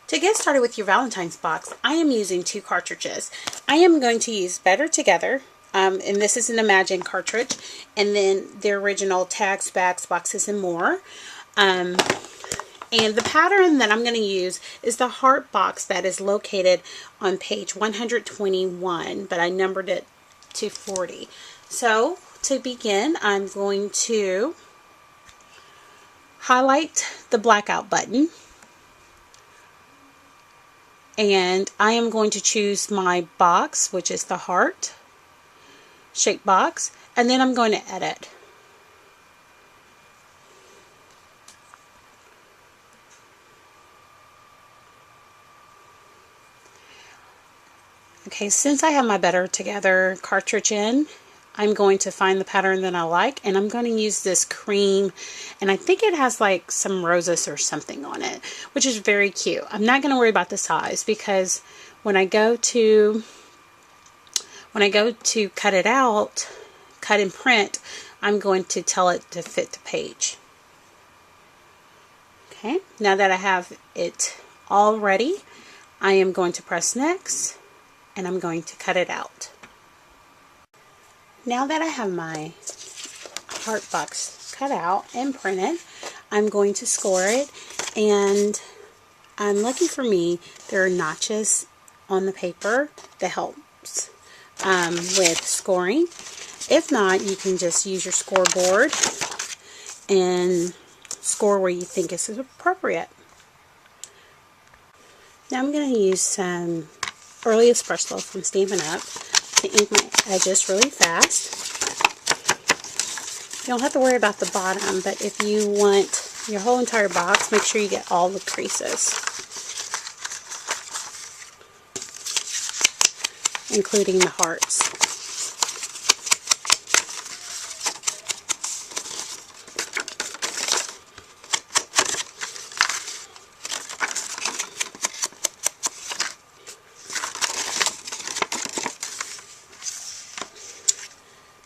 To get started with your Valentine's box, I am using 2 cartridges. I am going to use Better Together, and this is an Imagine cartridge, and then the original Tags, Bags, Boxes, and More. And the pattern that I'm going to use is the heart box that is located on page 121, but I numbered it to 40. So to begin, I'm going to highlight the blackout button. And I am going to choose my box, which is the heart shape box, and then I'm going to edit. Okay, since I have my Better Together cartridge in, I'm going to find the pattern that I like, and I'm going to use this cream, and I think it has like some roses or something on it, which is very cute. I'm not going to worry about the size because when I go to cut it out, cut and print, I'm going to tell it to fit the page. Okay, now that I have it all ready, I am going to press next, and I'm going to cut it out. Now that I have my heart box cut out and printed, I'm going to score it, and lucky for me, there are notches on the paper that helps with scoring. If not, you can just use your scoreboard and score where you think is appropriate. Now I'm going to use some Early Espresso from Stampin' Up to ink my edges really fast. You don't have to worry about the bottom, but if you want your whole entire box, make sure you get all the creases, including the hearts.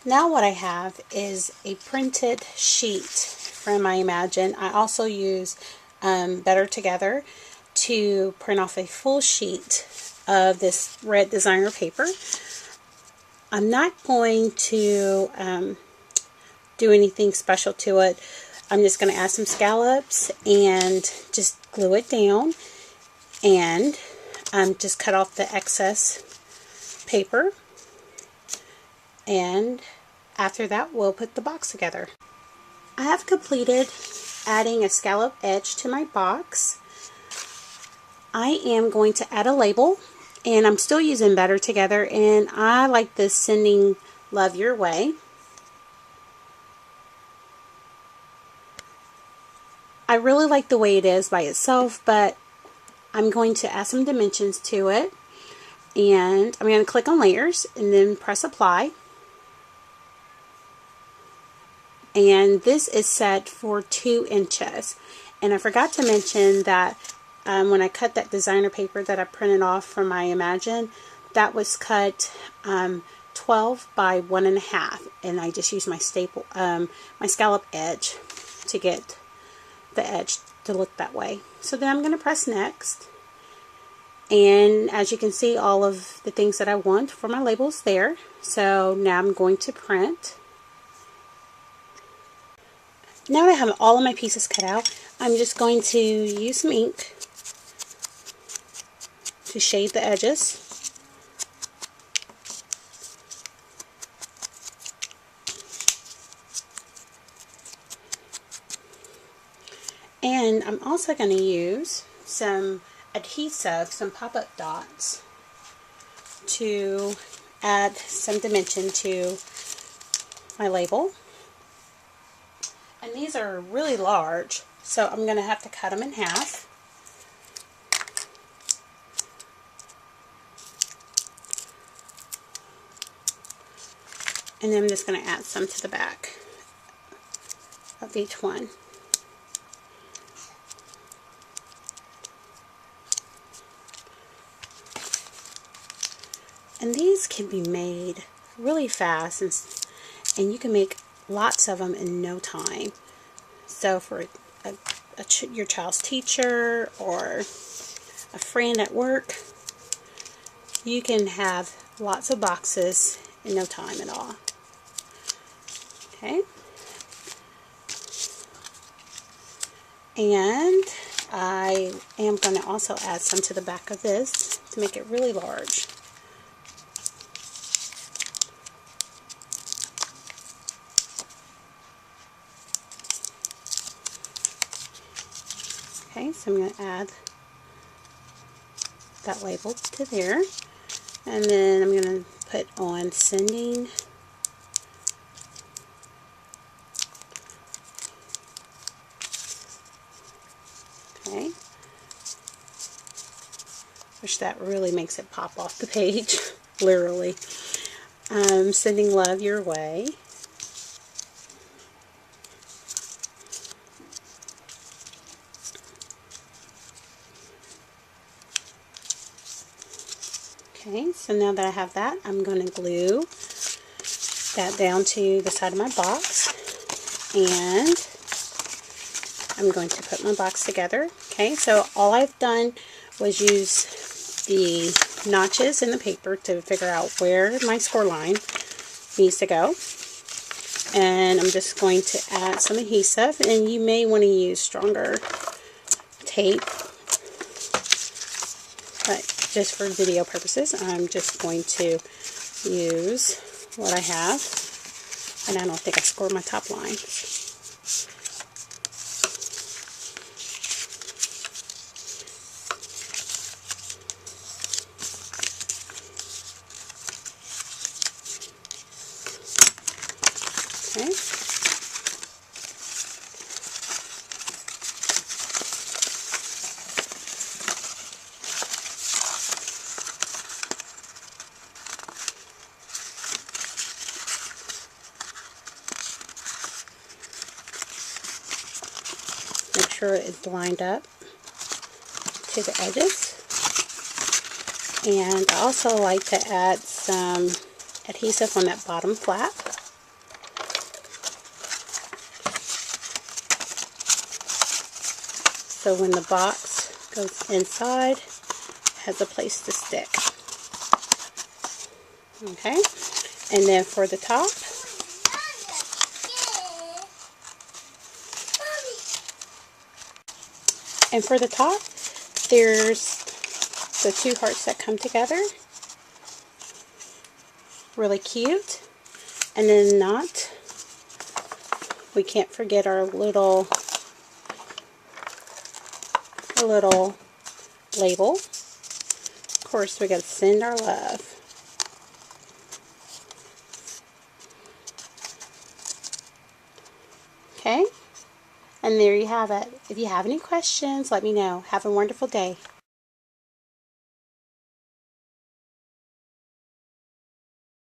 Now what I have is a printed sheet from my Imagine. I also use Better Together to print off a full sheet of this red designer paper. I'm not going to do anything special to it. I'm just going to add some scallops and just glue it down, and just cut off the excess paper. And after that, we'll put the box together. I have completed adding a scallop edge to my box. I am going to add a label, and I'm still using Better Together, and I like this Sending Love Your Way. I really like the way it is by itself, but I'm going to add some dimensions to it, and I'm going to click on Layers and then press Apply. And this is set for 2 inches. And I forgot to mention that when I cut that designer paper that I printed off from my Imagine, that was cut 12 by 1.5, and I just used my staple, my scallop edge to get the edge to look that way. So then I'm going to press next, and as you can see, all of the things that I want for my labels there. So now I'm going to print. Now that I have all of my pieces cut out, I'm just going to use some ink to shade the edges. And I'm also going to use some adhesive, some pop-up dots, to add some dimension to my label. And these are really large, so I'm going to have to cut them in half. And then I'm just going to add some to the back of each one. And these can be made really fast, and you can make lots of them in no time. So for your child's teacher or a friend at work, you can have lots of boxes in no time at all. Okay. And I am going to also add some to the back of this to make it really large. Okay, so I'm going to add that label to there. And then I'm going to put on sending. Okay. Which that really makes it pop off the page, literally. Sending love your way. Okay, so now that I have that, I'm going to glue that down to the side of my box, and I'm going to put my box together. Okay, so all I've done was use the notches in the paper to figure out where my score line needs to go. And I'm just going to add some adhesive, and you may want to use stronger tape, but just for video purposes, I'm just going to use what I have, and I don't think I scored my top line. Okay. Make sure it's lined up to the edges. And I also like to add some adhesive on that bottom flap. So when the box goes inside, it has a place to stick. Okay, and then for the top, there's the two hearts that come together. Really cute. And then not, we can't forget our little label. Of course, we got to send our love. Okay, and there you have it. If you have any questions, let me know. Have a wonderful day.